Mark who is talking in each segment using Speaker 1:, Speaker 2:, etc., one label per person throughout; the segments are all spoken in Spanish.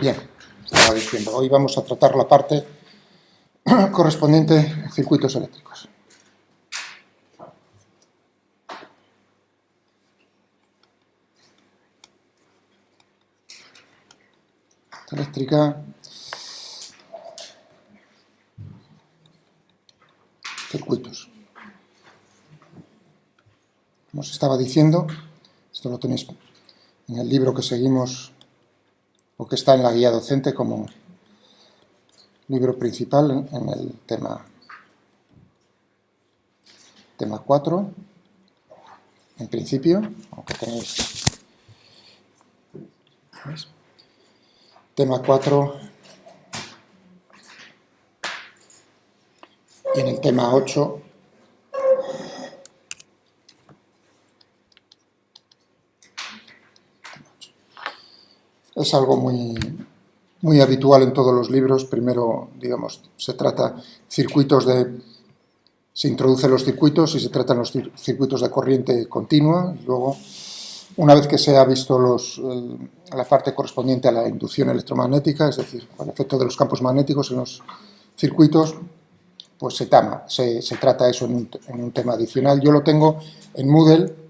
Speaker 1: Bien, estaba diciendo, hoy vamos a tratar la parte correspondiente a circuitos eléctricos. Eléctrica, circuitos. Como os estaba diciendo, esto lo tenéis en el libro que seguimos o que está en la guía docente como libro principal en el tema 4, en principio, aunque tenéis ¿veis? Tema 4 y en el tema 8 es algo muy habitual en todos los libros. Primero, digamos, se introducen los circuitos y se tratan los circuitos de corriente continua. Y luego, una vez que se ha visto la parte correspondiente a la inducción electromagnética, es decir, el efecto de los campos magnéticos en los circuitos, pues se trata eso en un tema adicional. Yo lo tengo en Moodle.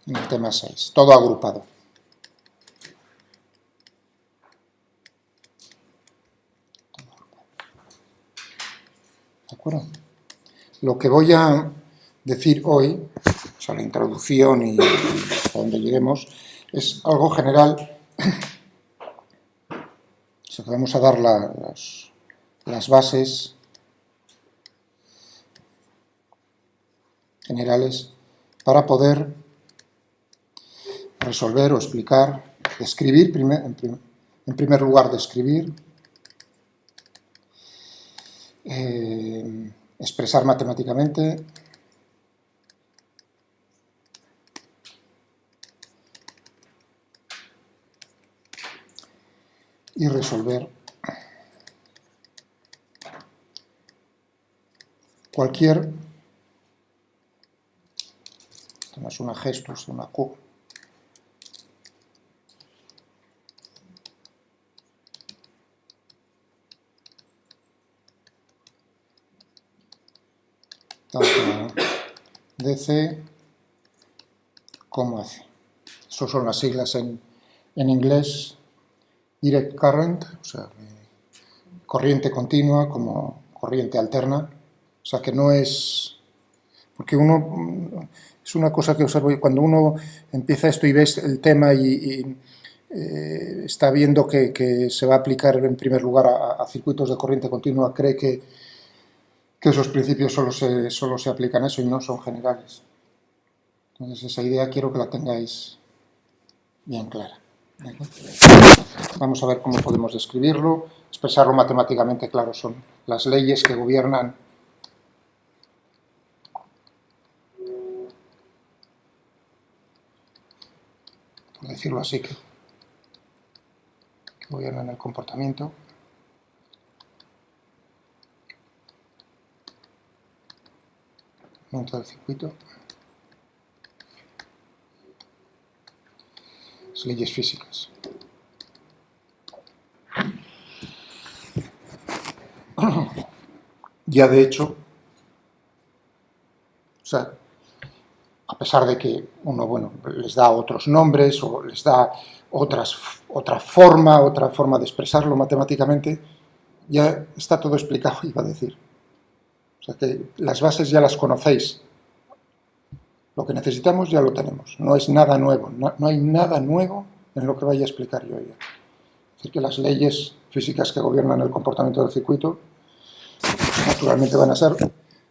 Speaker 1: En el tema 6, todo agrupado. ¿De acuerdo? Lo que voy a decir hoy, o sea, la introducción y hasta donde lleguemos, es algo general. O sea, que vamos a dar las bases generales para poder resolver o explicar, describir, en primer lugar describir, expresar matemáticamente, y resolver cualquier, esto no es una gesto, es una Q, tanto DC como AC. Esas son las siglas en inglés, direct current, o sea, corriente continua como corriente alterna, o sea que no es, porque es una cosa que observo, cuando uno empieza esto y ves el tema y está viendo que se va a aplicar en primer lugar a circuitos de corriente continua, cree que esos principios solo se aplican a eso y no son generales. Entonces esa idea quiero que la tengáis bien clara. Vamos a ver cómo podemos describirlo, expresarlo matemáticamente. Claro, son las leyes que gobiernan por decirlo así, que gobiernan el comportamiento. Dentro del circuito. Las leyes físicas. Ya de hecho, o sea, a pesar de que uno, bueno, les da otros nombres o les da otra forma de expresarlo matemáticamente, ya está todo explicado, iba a decir. O sea que las bases ya las conocéis. Lo que necesitamos ya lo tenemos. No es nada nuevo. No hay nada nuevo en lo que vaya a explicar yo ya. Es decir, que las leyes físicas que gobiernan el comportamiento del circuito naturalmente van a ser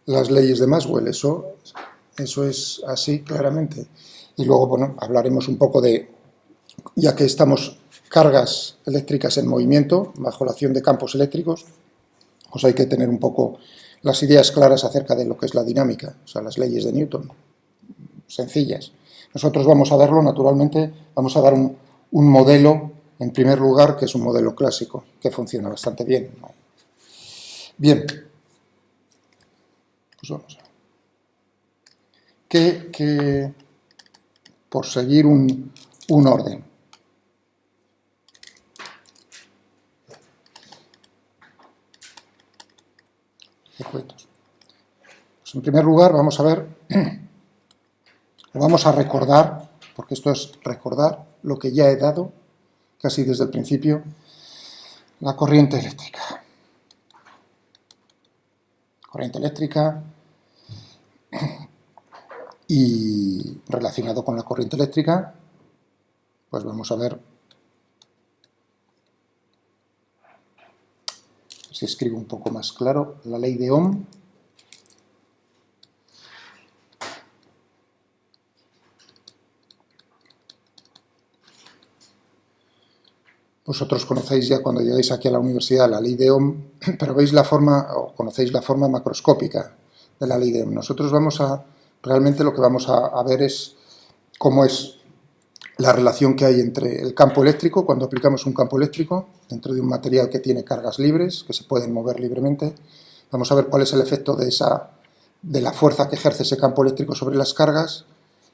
Speaker 1: las leyes de Maxwell. Eso es así claramente. Y luego, bueno, hablaremos un poco de, ya que estamos cargas eléctricas en movimiento, bajo la acción de campos eléctricos, pues hay que tener un poco las ideas claras acerca de lo que es la dinámica, o sea, las leyes de Newton, sencillas. Nosotros vamos a verlo, naturalmente, vamos a dar un modelo, en primer lugar, que es un modelo clásico, que funciona bastante bien. Bien, pues vamos a ver. por seguir un orden. Circuitos. Pues en primer lugar vamos a ver, vamos a recordar, porque esto es recordar lo que ya he dado casi desde el principio, la corriente eléctrica. Corriente eléctrica, y relacionado con la corriente eléctrica, pues vamos a ver si escribo un poco más claro, la ley de Ohm. Vosotros conocéis ya cuando llegáis aquí a la universidad la ley de Ohm, pero veis la forma, o conocéis la forma macroscópica de la ley de Ohm. Nosotros realmente lo que vamos a ver es cómo es la relación que hay entre el campo eléctrico, cuando aplicamos un campo eléctrico dentro de un material que tiene cargas libres, que se pueden mover libremente. Vamos a ver cuál es el efecto de la fuerza que ejerce ese campo eléctrico sobre las cargas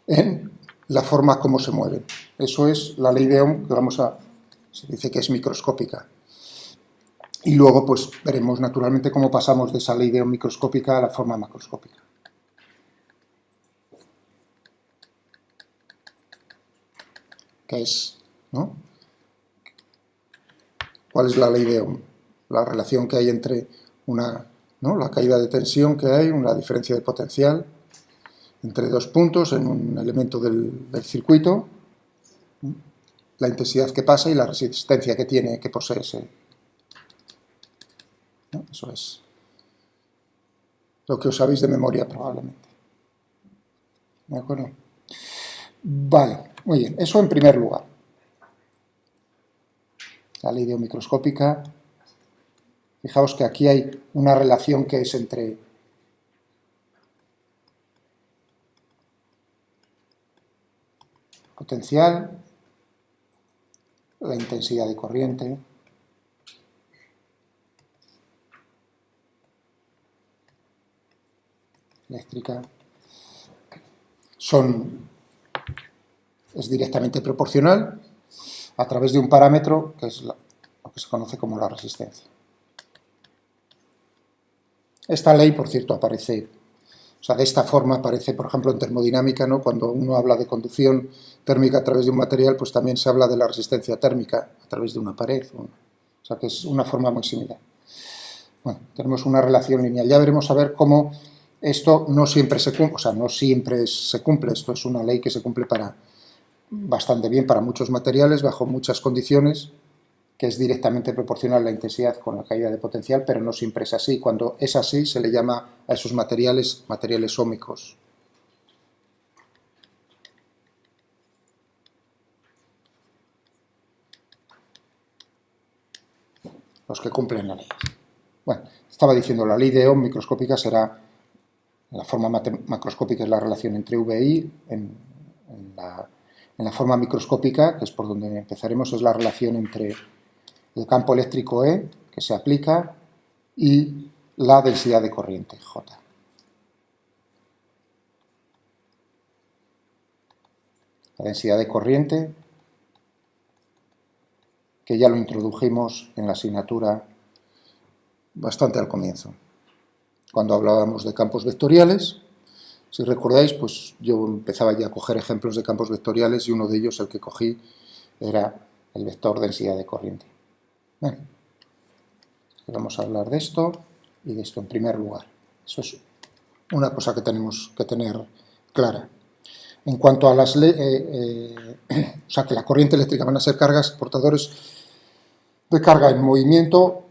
Speaker 1: en la forma como se mueven. Eso es la ley de Ohm, que se dice que es microscópica. Y luego pues veremos naturalmente cómo pasamos de esa ley de Ohm microscópica a la forma macroscópica. ¿Qué es? ¿No? ¿Cuál es la ley de Ohm? La relación que hay entre la caída de tensión que hay, una diferencia de potencial entre dos puntos en un elemento del circuito, la intensidad que pasa y la resistencia que posee ese. ¿No? Eso es lo que os sabéis de memoria probablemente. ¿De acuerdo? Vale, muy bien, eso en primer lugar. La ley de Ohm microscópica. Fijaos que aquí hay una relación que es entre potencial, la intensidad de corriente, eléctrica, es directamente proporcional a través de un parámetro que es lo que se conoce como la resistencia. Esta ley, por cierto, aparece, de esta forma aparece, por ejemplo, en termodinámica, ¿no? Cuando uno habla de conducción térmica a través de un material, pues también se habla de la resistencia térmica a través de una pared, o sea que es una forma muy similar. Bueno, tenemos una relación lineal. Ya veremos a ver cómo esto no siempre se cumple, esto es una ley que se cumple bastante bien para muchos materiales, bajo muchas condiciones, que es directamente proporcional la intensidad con la caída de potencial, pero no siempre es así. Cuando es así, se le llama a esos materiales óhmicos. Los que cumplen la ley. Bueno, estaba diciendo, la ley de Ohm microscópica será, la forma macroscópica es la relación entre V e I, en la forma microscópica, que es por donde empezaremos, es la relación entre el campo eléctrico E, que se aplica, y la densidad de corriente, J. La densidad de corriente, que ya lo introdujimos en la asignatura bastante al comienzo, cuando hablábamos de campos vectoriales. Si recordáis, pues yo empezaba ya a coger ejemplos de campos vectoriales y uno de ellos, el que cogí, era el vector densidad de corriente. Bueno, vamos a hablar de esto y de esto en primer lugar. Eso es una cosa que tenemos que tener clara. En cuanto a las o sea, que la corriente eléctrica van a ser cargas, portadores de carga en movimiento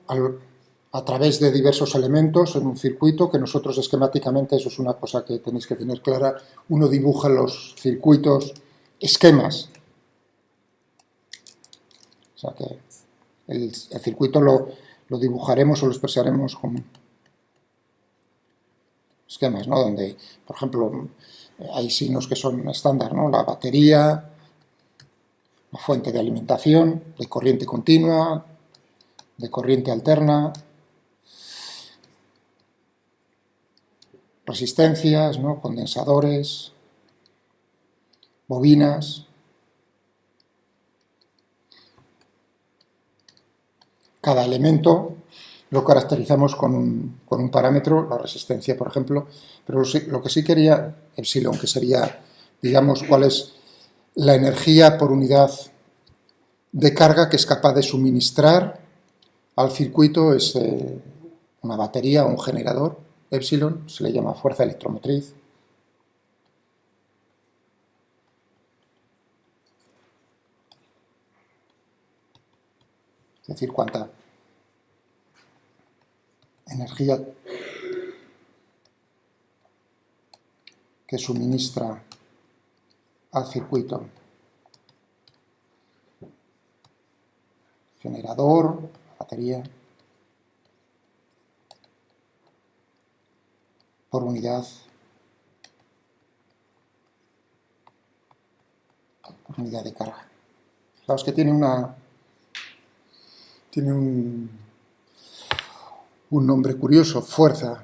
Speaker 1: a través de diversos elementos en un circuito, que nosotros esquemáticamente, eso es una cosa que tenéis que tener clara, uno dibuja los circuitos, esquemas. O sea que el circuito lo dibujaremos o lo expresaremos con esquemas, ¿no? Donde, por ejemplo, hay signos que son estándar, ¿no? La batería, la fuente de alimentación, de corriente continua, de corriente alterna, resistencias, ¿no? Condensadores, bobinas. Cada elemento lo caracterizamos con un parámetro, la resistencia, por ejemplo, pero lo que sí quería, epsilon, que sería, digamos, cuál es la energía por unidad de carga que es capaz de suministrar al circuito, es una batería o un generador, epsilon, se le llama fuerza electromotriz. Es decir, cuánta energía que suministra al circuito generador, batería, por unidad de carga. Fijaos que tiene un nombre curioso, fuerza,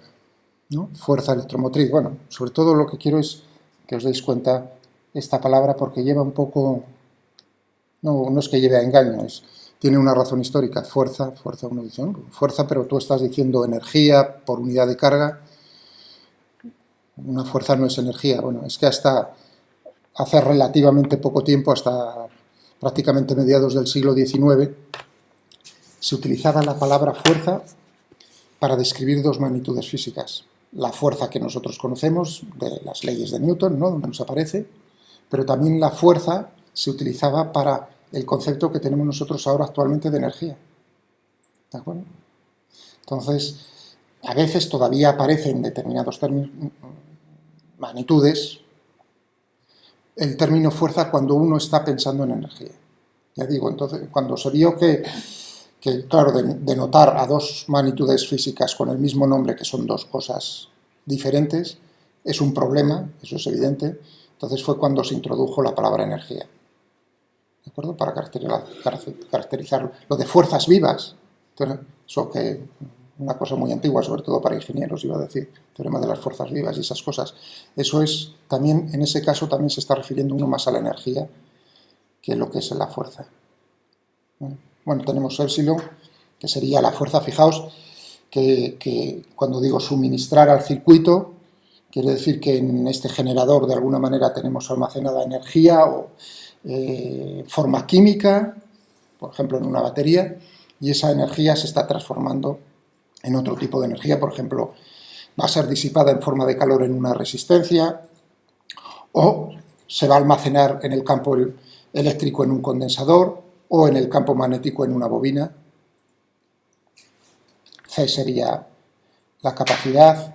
Speaker 1: ¿no? Fuerza electromotriz. Bueno, sobre todo lo que quiero es que os deis cuenta esta palabra porque lleva un poco, no es que lleve a engaño, tiene una razón histórica, fuerza, uno dice, ¿no? Fuerza, pero tú estás diciendo energía por unidad de carga. Una fuerza no es energía. Bueno, es que hasta hace relativamente poco tiempo, hasta prácticamente mediados del siglo XIX, se utilizaba la palabra fuerza para describir dos magnitudes físicas. La fuerza que nosotros conocemos de las leyes de Newton, ¿no?, donde nos aparece, pero también la fuerza se utilizaba para el concepto que tenemos nosotros ahora actualmente de energía. ¿De acuerdo? Entonces, a veces todavía aparecen determinados magnitudes el término fuerza cuando uno está pensando en energía. Ya digo, entonces, cuando se vio que claro, denotar a dos magnitudes físicas con el mismo nombre, que son dos cosas diferentes, es un problema, eso es evidente. Entonces fue cuando se introdujo la palabra energía, ¿de acuerdo? Para caracterizarlo. Lo de fuerzas vivas, eso que una cosa muy antigua, sobre todo para ingenieros, iba a decir, teorema de las fuerzas vivas y esas cosas. Eso es, también, en ese caso, también se está refiriendo uno más a la energía que lo que es la fuerza. Bueno, tenemos epsilon, que sería la fuerza. Fijaos que cuando digo suministrar al circuito, quiere decir que en este generador de alguna manera tenemos almacenada energía o forma química, por ejemplo en una batería, y esa energía se está transformando en otro tipo de energía. Por ejemplo, va a ser disipada en forma de calor en una resistencia, o se va a almacenar en el campo eléctrico en un condensador, o en el campo magnético en una bobina. C sería la capacidad.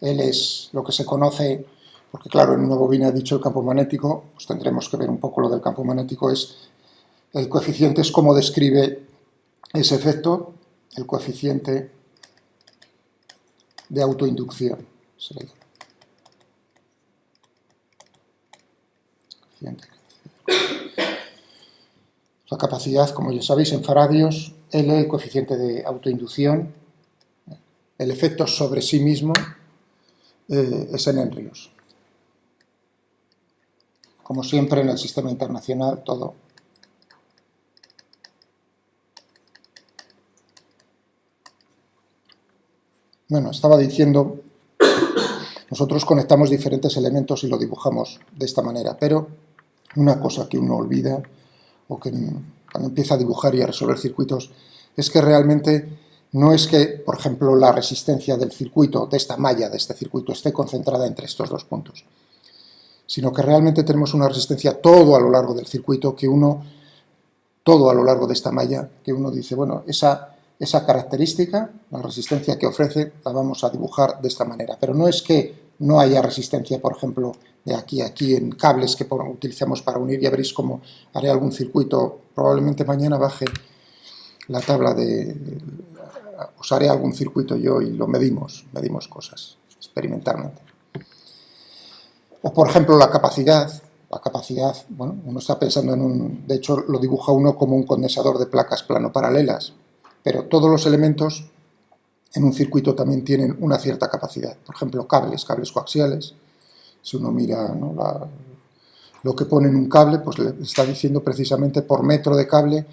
Speaker 1: L es lo que se conoce, porque claro, en una bobina he dicho el campo magnético, pues tendremos que ver un poco lo del campo magnético. El coeficiente es cómo describe ese efecto, el coeficiente de autoinducción. Se le llama. La capacidad, como ya sabéis, en faradios, L, el coeficiente de autoinducción, el efecto sobre sí mismo es en henrios. Como siempre en el sistema internacional, todo. Bueno, estaba diciendo, nosotros conectamos diferentes elementos y lo dibujamos de esta manera, pero una cosa que uno olvida, o que cuando empieza a dibujar y a resolver circuitos, es que realmente no es que, por ejemplo, la resistencia del circuito, de esta malla, de este circuito, esté concentrada entre estos dos puntos, sino que realmente tenemos una resistencia todo a lo largo del circuito, todo a lo largo de esta malla, que uno dice, bueno, esa característica, la resistencia que ofrece, la vamos a dibujar de esta manera. Pero no es que no haya resistencia, por ejemplo, de aquí a aquí en cables que utilizamos para unir. Ya veréis cómo haré algún circuito. Probablemente mañana baje la tabla os haré algún circuito yo y lo medimos cosas experimentalmente. O, por ejemplo, la capacidad, bueno, uno está pensando de hecho lo dibuja uno como un condensador de placas plano paralelas, pero todos los elementos en un circuito también tienen una cierta capacidad. Por ejemplo, cables coaxiales. Si uno mira, ¿no?, lo que pone en un cable, pues le está diciendo precisamente por metro de cable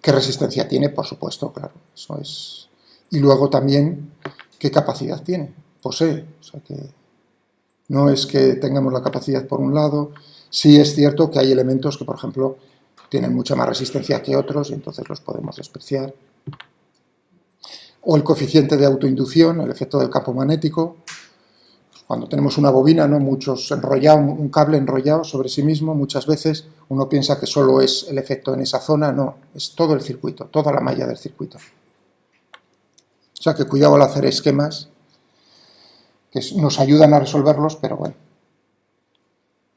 Speaker 1: qué resistencia tiene, por supuesto, claro. Eso es. Y luego también qué capacidad tiene, posee. O sea que no es que tengamos la capacidad por un lado. Sí es cierto que hay elementos que, por ejemplo, tienen mucha más resistencia que otros y entonces los podemos despreciar. O el coeficiente de autoinducción, el efecto del campo magnético. Cuando tenemos una bobina, ¿no?, un cable enrollado sobre sí mismo, muchas veces uno piensa que solo es el efecto en esa zona. No, es todo el circuito, toda la malla del circuito. O sea que cuidado al hacer esquemas que nos ayudan a resolverlos, pero bueno.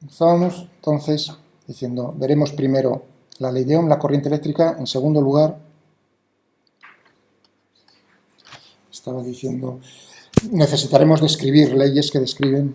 Speaker 1: Estábamos entonces diciendo, veremos primero la ley de Ohm, la corriente eléctrica. En segundo lugar, estaba diciendo, necesitaremos describir leyes que describen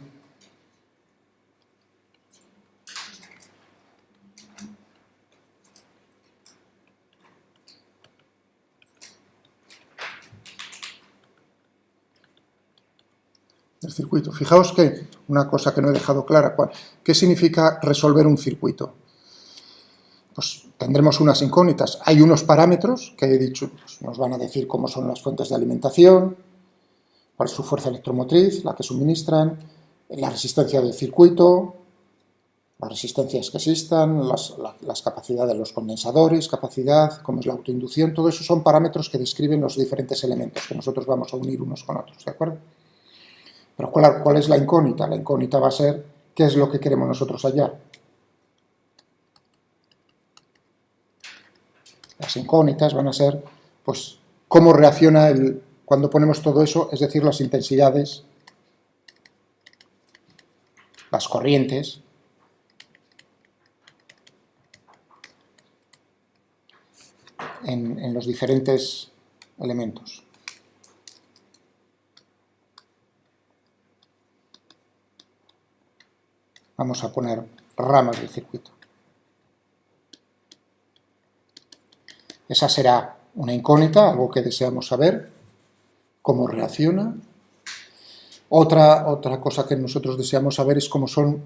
Speaker 1: el circuito. Fijaos que una cosa que no he dejado clara, ¿qué significa resolver un circuito? Pues tendremos unas incógnitas. Hay unos parámetros que he dicho, pues nos van a decir cómo son las fuentes de alimentación, cuál es su fuerza electromotriz, la que suministran, la resistencia del circuito, las resistencias que existan, las capacidades de los condensadores, capacidad, cómo es la autoinducción. Todo eso son parámetros que describen los diferentes elementos que nosotros vamos a unir unos con otros, ¿de acuerdo? Pero claro, ¿cuál es la incógnita? La incógnita va a ser qué es lo que queremos nosotros hallar. Las incógnitas van a ser, pues, cómo reacciona cuando ponemos todo eso, es decir, las intensidades, las corrientes, en los diferentes elementos. Vamos a poner ramas del circuito. Esa será una incógnita, algo que deseamos saber, cómo reacciona. Otra cosa que nosotros deseamos saber es cómo son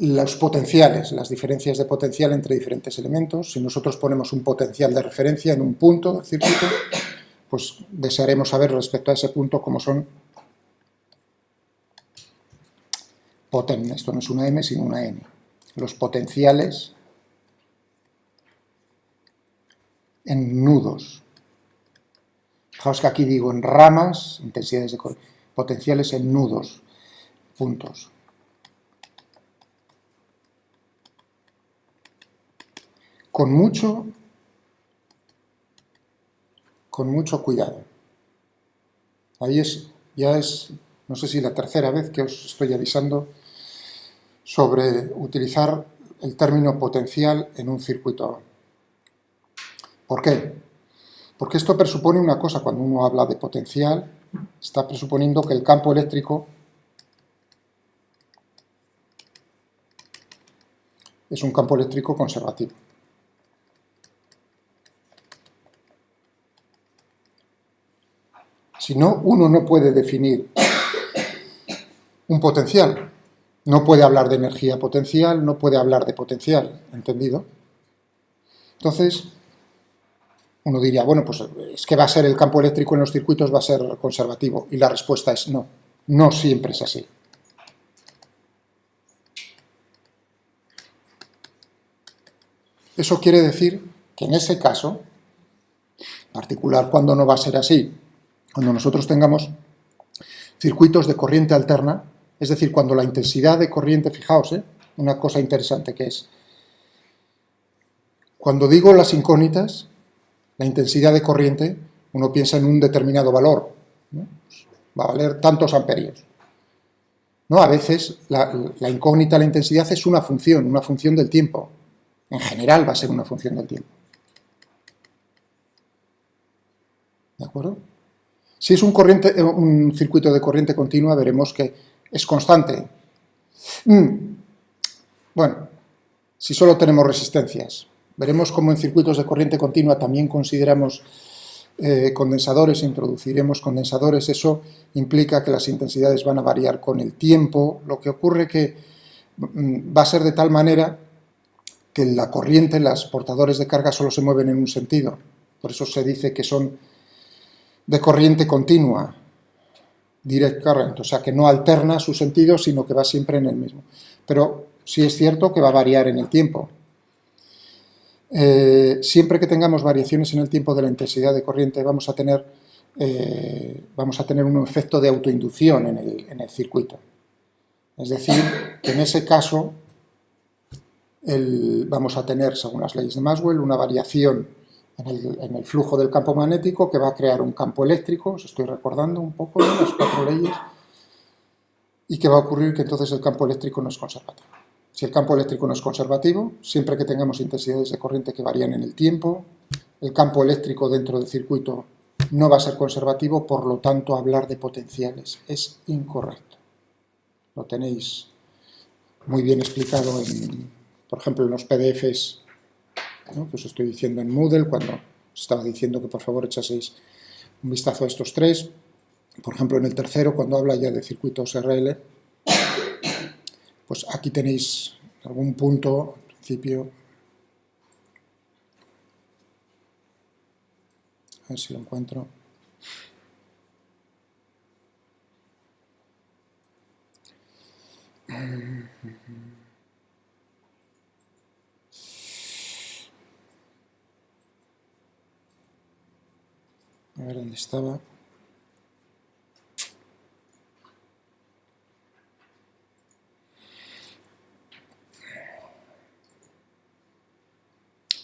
Speaker 1: los potenciales, las diferencias de potencial entre diferentes elementos. Si nosotros ponemos un potencial de referencia en un punto del circuito, pues desearemos saber respecto a ese punto cómo son esto no es una M sino una N, los potenciales en nudos. Fijaos que aquí digo en ramas, intensidades de corriente, potenciales en nudos, puntos. Con mucho cuidado. Ahí ya es, no sé si la tercera vez que os estoy avisando sobre utilizar el término potencial en un circuito. ¿Por qué? Porque esto presupone una cosa, cuando uno habla de potencial, está presuponiendo que el campo eléctrico es un campo eléctrico conservativo. Si no, uno no puede definir un potencial. No puede hablar de energía potencial, no puede hablar de potencial, ¿entendido? Entonces, uno diría, bueno, pues es que va a ser el campo eléctrico en los circuitos, va a ser conservativo. Y la respuesta es no, no siempre es así. Eso quiere decir que en ese caso, en particular cuando no va a ser así, cuando nosotros tengamos circuitos de corriente alterna, es decir, cuando la intensidad de corriente, fijaos, una cosa interesante que es, cuando digo las incógnitas, la intensidad de corriente, uno piensa en un determinado valor, ¿no? Va a valer tantos amperios. ¿No? A veces la incógnita, la intensidad es una función del tiempo. En general va a ser una función del tiempo. ¿De acuerdo? Si es un circuito de corriente continua, veremos que es constante. Bueno, si solo tenemos resistencias, veremos cómo en circuitos de corriente continua también consideramos condensadores, introduciremos condensadores, eso implica que las intensidades van a variar con el tiempo, lo que ocurre que va a ser de tal manera que la corriente, los portadores de carga solo se mueven en un sentido, por eso se dice que son de corriente continua, direct current, o sea que no alterna su sentido, sino que va siempre en el mismo. Pero sí es cierto que va a variar en el tiempo. Siempre que tengamos variaciones en el tiempo de la intensidad de corriente vamos a tener un efecto de autoinducción en el circuito. Es decir, que en ese caso vamos a tener, según las leyes de Maxwell, una variación en el flujo del campo magnético que va a crear un campo eléctrico, os estoy recordando un poco de las 4 leyes, y que va a ocurrir que entonces el campo eléctrico no es conservativo. Si el campo eléctrico no es conservativo, siempre que tengamos intensidades de corriente que varían en el tiempo, el campo eléctrico dentro del circuito no va a ser conservativo, por lo tanto hablar de potenciales es incorrecto. Lo tenéis muy bien explicado, por ejemplo, en los PDFs, ¿no?, que os estoy diciendo en Moodle, cuando os estaba diciendo que por favor echaseis un vistazo a estos 3. Por ejemplo, en el tercero, cuando habla ya de circuitos RL, pues aquí tenéis algún punto, al principio, a ver si lo encuentro. A ver dónde estaba.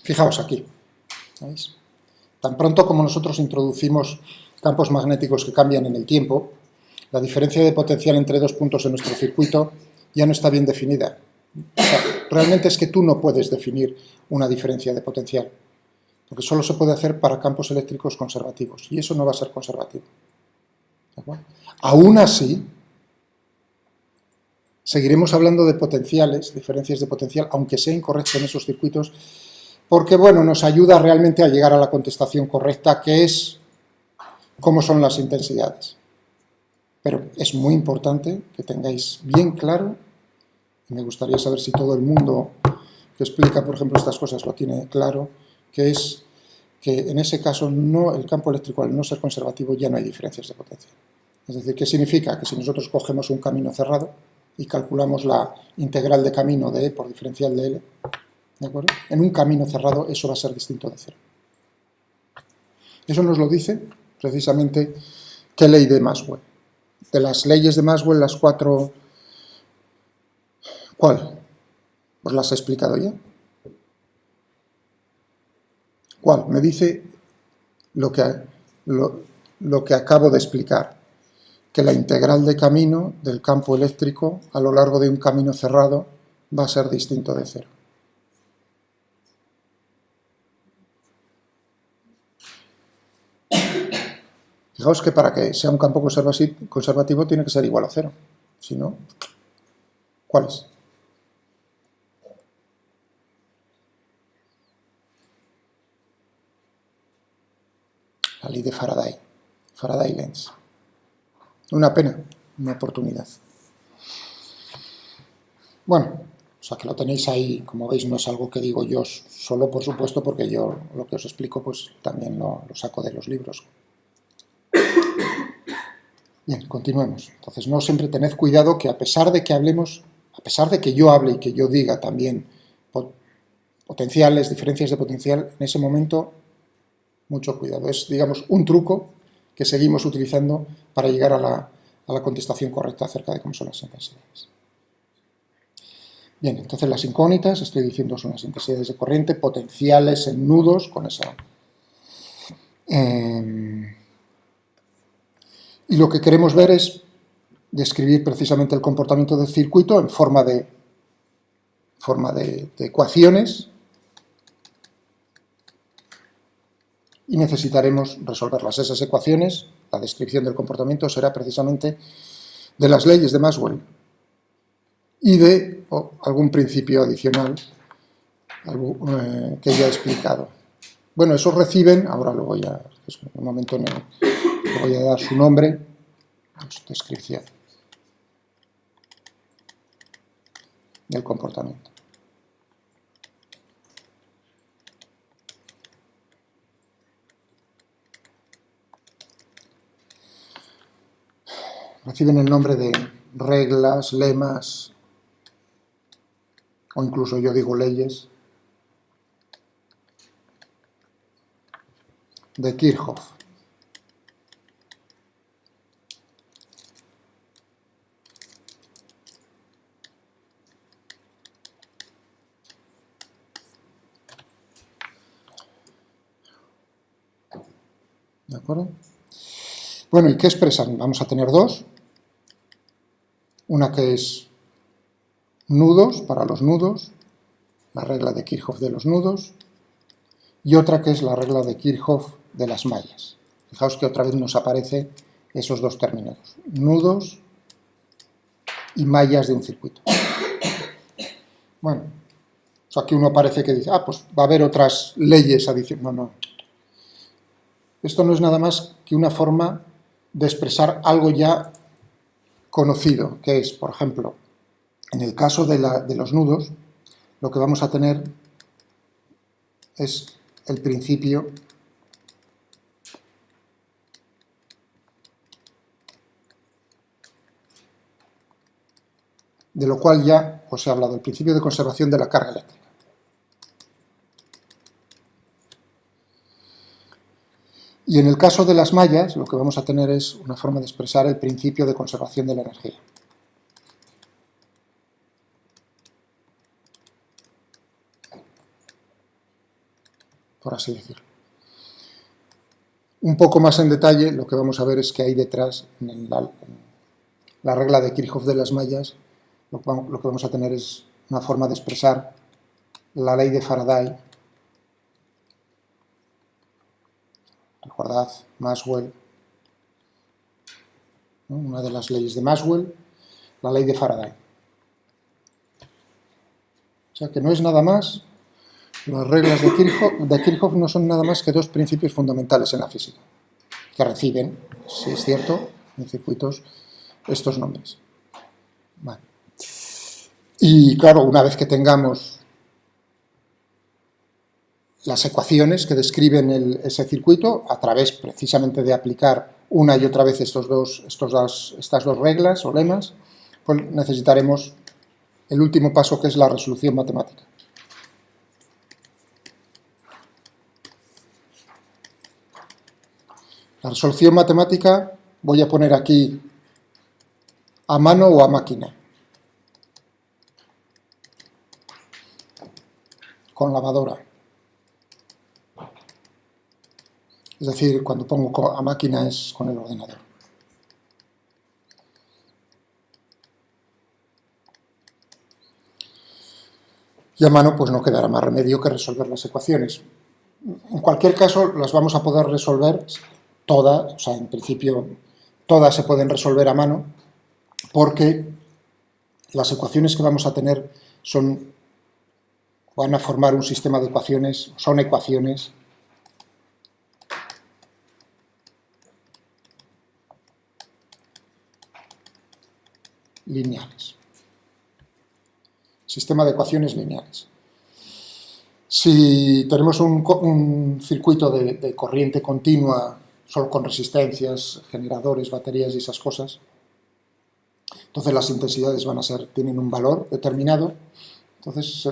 Speaker 1: Fijaos aquí, ¿veis? Tan pronto como nosotros introducimos campos magnéticos que cambian en el tiempo, la diferencia de potencial entre 2 puntos en nuestro circuito ya no está bien definida. O sea, realmente es que tú no puedes definir una diferencia de potencial, porque solo se puede hacer para campos eléctricos conservativos, y eso no va a ser conservativo. ¿De acuerdo? Aún así, seguiremos hablando de potenciales, diferencias de potencial, aunque sea incorrecto en esos circuitos, porque, bueno, nos ayuda realmente a llegar a la contestación correcta, que es cómo son las intensidades. Pero es muy importante que tengáis bien claro, y me gustaría saber si todo el mundo que explica, por ejemplo, estas cosas lo tiene claro, que es que en ese caso el campo eléctrico, al no ser conservativo, ya no hay diferencias de potencial. Es decir, ¿qué significa? Que si nosotros cogemos un camino cerrado y calculamos la integral de camino de E por diferencial de L, ¿de acuerdo? En un camino cerrado eso va a ser distinto de cero. Eso nos lo dice precisamente qué ley de Maxwell. De las leyes de Maxwell, las 4, ¿cuál? ¿Os las he explicado ya? ¿Cuál? Me dice lo que acabo de explicar, que la integral de camino del campo eléctrico a lo largo de un camino cerrado va a ser distinto de cero. Fijaos que para que sea un campo conservativo tiene que ser igual a cero. Si no, ¿cuál es? La ley de Faraday. Faraday-Lenz. Una pena, una oportunidad. Bueno, o sea que lo tenéis ahí, como veis no es algo que digo yo solo, por supuesto, porque yo lo que os explico pues también lo saco de los libros. Bien, continuemos. Entonces, no siempre tened cuidado que a pesar de que hablemos, a pesar de que yo hable y que yo diga también potenciales, diferencias de potencial, en ese momento, mucho cuidado. Es, digamos, un truco que seguimos utilizando para llegar a la contestación correcta acerca de cómo son las intensidades. Bien, entonces las incógnitas, estoy diciendo, son las intensidades de corriente, potenciales en nudos, con esa... Y lo que queremos ver es describir precisamente el comportamiento del circuito en forma de ecuaciones, y necesitaremos resolverlas. Esas ecuaciones, la descripción del comportamiento será precisamente de las leyes de Maxwell y de algún principio adicional que ya he explicado. Bueno, esos reciben, ahora lo voy a es un momento en el que voy a dar su nombre, descripción del comportamiento. Reciben el nombre de reglas, lemas, o incluso yo digo leyes, de Kirchhoff. ¿De acuerdo? Bueno, ¿y qué expresan? Vamos a tener dos. Una que es nudos, para los nudos, la regla de Kirchhoff de los nudos, y otra que es la regla de Kirchhoff de las mallas. Fijaos que otra vez nos aparecen esos dos términos, nudos y mallas de un circuito. Bueno, o sea, aquí uno parece que dice, pues va a haber otras leyes adicionales. No, no. Esto no es nada más que una forma de expresar algo ya conocido, que es, por ejemplo, en el caso de los nudos, lo que vamos a tener es el principio de lo cual ya os he hablado, el principio de conservación de la carga eléctrica. Y en el caso de las mallas, lo que vamos a tener es una forma de expresar el principio de conservación de la energía. Por así decirlo. Un poco más en detalle, lo que vamos a ver es que hay detrás, en la regla de Kirchhoff de las mallas, lo que vamos a tener es una forma de expresar la ley de Faraday. Recordad, Maxwell, ¿no? Una de las leyes de Maxwell, la ley de Faraday. O sea que no es nada más, las reglas de Kirchhoff no son nada más que dos principios fundamentales en la física, que reciben, si es cierto, en circuitos estos nombres. Vale. Y claro, una vez que tengamos las ecuaciones que describen ese circuito, a través precisamente de aplicar una y otra vez estas dos reglas o lemas, pues necesitaremos el último paso, que es la resolución matemática. La resolución matemática voy a poner aquí a mano o a máquina, con lavadora. Es decir, cuando pongo a máquina es con el ordenador. Y a mano pues no quedará más remedio que resolver las ecuaciones. En cualquier caso las vamos a poder resolver todas, o sea, en principio todas se pueden resolver a mano, porque las ecuaciones que vamos a tener van a formar un sistema de ecuaciones, son ecuaciones lineales. Sistema de ecuaciones lineales. Si tenemos un circuito de corriente continua, solo con resistencias, generadores, baterías y esas cosas, entonces las intensidades tienen un valor determinado. Entonces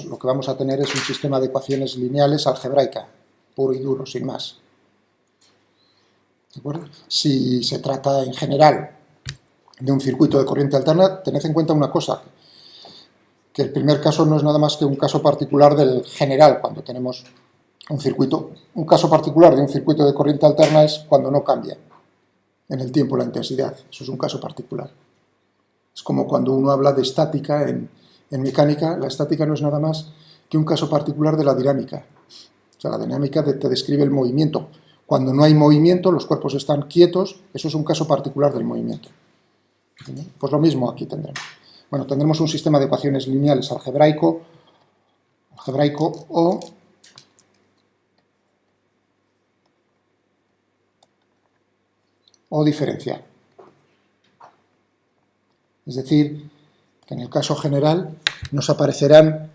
Speaker 1: lo que vamos a tener es un sistema de ecuaciones lineales algebraica, puro y duro, sin más. ¿De acuerdo? Si se trata en general de un circuito de corriente alterna, tened en cuenta una cosa, que el primer caso no es nada más que un caso particular del general, cuando tenemos un circuito. Un caso particular de un circuito de corriente alterna es cuando no cambia en el tiempo la intensidad. Eso es un caso particular. Es como cuando uno habla de estática en mecánica. La estática no es nada más que un caso particular de la dinámica. O sea, la dinámica te describe el movimiento. Cuando no hay movimiento, los cuerpos están quietos, eso es un caso particular del movimiento. Pues lo mismo aquí tendremos. Bueno, tendremos un sistema de ecuaciones lineales algebraico o o diferencial. Es decir, que en el caso general nos aparecerán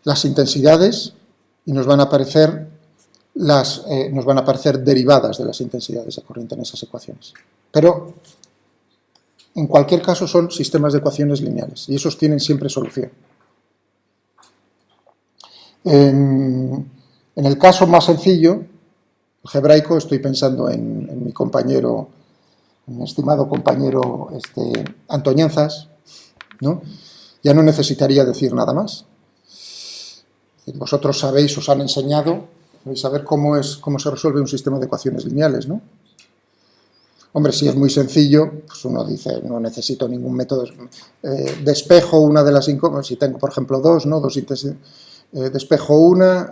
Speaker 1: las intensidades y nos van a aparecer derivadas de las intensidades de corriente en esas ecuaciones. Pero, en cualquier caso, son sistemas de ecuaciones lineales y esos tienen siempre solución. En el caso más sencillo, algebraico, estoy pensando en mi compañero, mi estimado compañero Antoñanzas, ¿no? Ya no necesitaría decir nada más. Vosotros sabéis, os han enseñado, vais a ver cómo se resuelve un sistema de ecuaciones lineales, ¿no? Hombre, si es muy sencillo, pues uno dice, no necesito ningún método. Despejo una de las incógnitas, si tengo, por ejemplo, dos, ¿no? Dos intensidades, despejo una,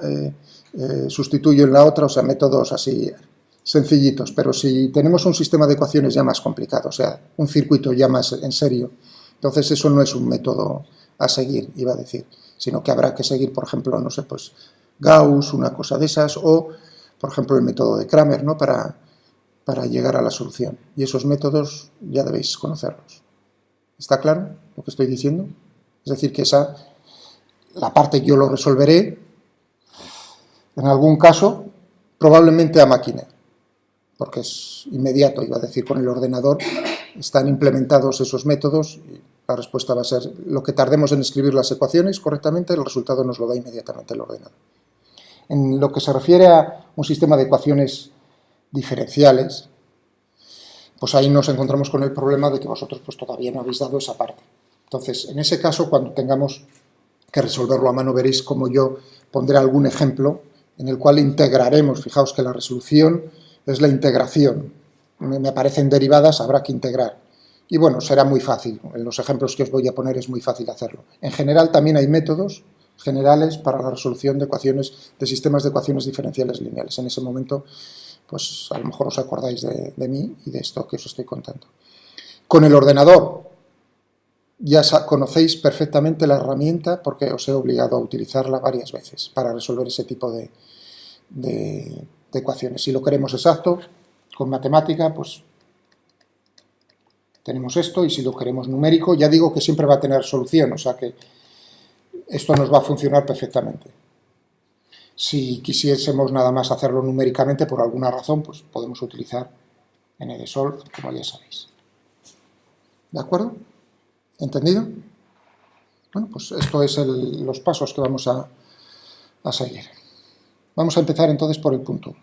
Speaker 1: sustituyo en la otra, o sea, métodos así sencillitos. Pero si tenemos un sistema de ecuaciones ya más complicado, o sea, un circuito ya más en serio, entonces eso no es un método a seguir, iba a decir, sino que habrá que seguir, por ejemplo, no sé, pues Gauss, una cosa de esas, o, por ejemplo, el método de Cramer, ¿no? Para llegar a la solución. Y esos métodos ya debéis conocerlos. ¿Está claro lo que estoy diciendo? Es decir, que la parte yo lo resolveré, en algún caso, probablemente a máquina, porque es inmediato, iba a decir, con el ordenador están implementados esos métodos y la respuesta va a ser, lo que tardemos en escribir las ecuaciones correctamente, el resultado nos lo da inmediatamente el ordenador. En lo que se refiere a un sistema de ecuaciones diferenciales, pues ahí nos encontramos con el problema de que vosotros pues todavía no habéis dado esa parte. Entonces, en ese caso, cuando tengamos que resolverlo a mano, veréis como yo pondré algún ejemplo en el cual integraremos, fijaos que la resolución es la integración, me aparecen derivadas, habrá que integrar. Y bueno, será muy fácil, en los ejemplos que os voy a poner es muy fácil hacerlo. En general también hay métodos generales para la resolución de ecuaciones, de sistemas de ecuaciones diferenciales lineales. En ese momento, pues a lo mejor os acordáis de mí y de esto que os estoy contando. Con el ordenador ya conocéis perfectamente la herramienta porque os he obligado a utilizarla varias veces para resolver ese tipo de ecuaciones. Si lo queremos exacto, con matemática, pues tenemos esto, y si lo queremos numérico, ya digo que siempre va a tener solución, o sea que esto nos va a funcionar perfectamente. Si quisiésemos nada más hacerlo numéricamente, por alguna razón, pues podemos utilizar NDSolve, como ya sabéis. ¿De acuerdo? ¿Entendido? Bueno, pues esto es los pasos que vamos a seguir. Vamos a empezar entonces por el punto 1.